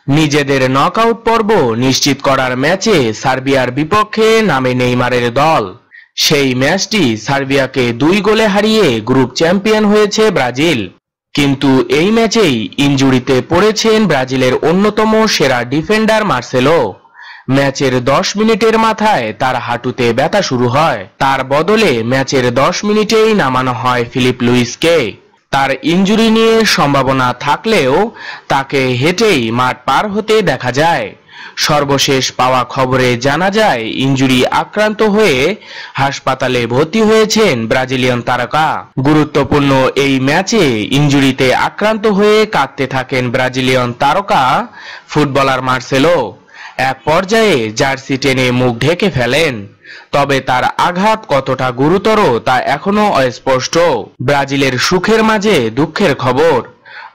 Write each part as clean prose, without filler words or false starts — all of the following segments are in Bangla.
নিজেদের নকআউট পর্ব নিশ্চিত করার ম্যাচে সার্বিয়ার বিপক্ষে নামে নেইমারের দল। সেই ম্যাচটি সার্বিয়াকে 2 গোলে হারিয়ে গ্রুপ চ্যাম্পিয়ন হয়েছে ব্রাজিল। কিন্তু এই ম্যাচেই ইনজুরিতে পড়েছেন ব্রাজিলের অন্যতম সেরা ডিফেন্ডার মার্সেলো। ম্যাচের 10 মিনিটের মাথায় তার হাঁটুতে ব্যথা শুরু হয়। তার বদলে ম্যাচের 10 মিনিটেই নামানো হয় ফিলিপ লুইসকে। তার ইনজুরি নিয়ে সম্ভাবনা থাকলেও তাকে হেঁটেই মাঠ পার হতে দেখা যায়। সর্বশেষ পাওয়া খবরে জানা যায় ইনজুরি আক্রান্ত হয়ে হাসপাতালে ভর্তি হয়েছেন ব্রাজিলিয়ান তারকা। গুরুত্বপূর্ণ এই ম্যাচে ইনজুরিতে আক্রান্ত হয়ে কাঁদতে থাকেন ব্রাজিলিয়ান তারকা ফুটবলার মার্সেলো। এক পর্যায়ে জার্সি টেনে মুখ ঢেকে ফেলেন। তবে তার আঘাত কতটা গুরুতর তা এখনো অস্পষ্ট। ব্রাজিলের সুখের মাঝে দুঃখের খবর।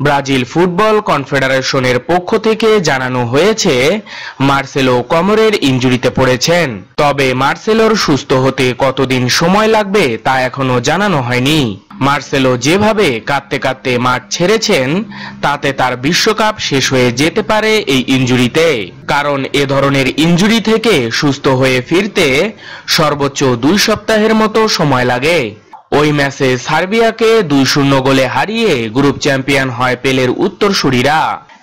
ব্রাজিল ফুটবল কনফেডারেশনের পক্ষ থেকে জানানো হয়েছে মার্সেলো কোমরের ইনজুরিতে পড়েছেন। তবে মার্সেলোর সুস্থ হতে কতদিন সময় লাগবে তা এখনো জানানো হয়নি। মার্সেলো যেভাবে কাঁদতে কাঁদতে মাঠ ছেড়েছেন তাতে তার বিশ্বকাপ শেষ হয়ে যেতে পারে এই ইনজুরিতে। কারণ এ ধরনের ইনজুরি থেকে সুস্থ হয়ে ফিরতে সর্বোচ্চ 2 সপ্তাহের মতো সময় লাগে। ওই ম্যাচে সার্বিয়াকে 2-0 গোলে হারিয়ে গ্রুপ চ্যাম্পিয়ন হয় পেলের উত্তরসূরিরা।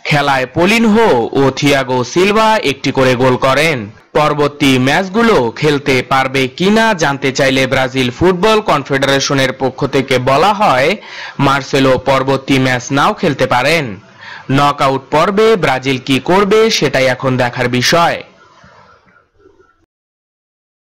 খেলায় পলিনহো ও থিয়াগো সিলভা একটি করে গোল করেন। পরবর্তী ম্যাচগুলো খেলতে পারবে কিনা জানতে চাইলে ব্রাজিল ফুটবল কনফেডারেশনের পক্ষ থেকে বলা হয় মার্সেলো পরবর্তী ম্যাচ নাও খেলতে পারেন। নকআউট পর্বে ব্রাজিল কি করবে সেটাই এখন দেখার বিষয়।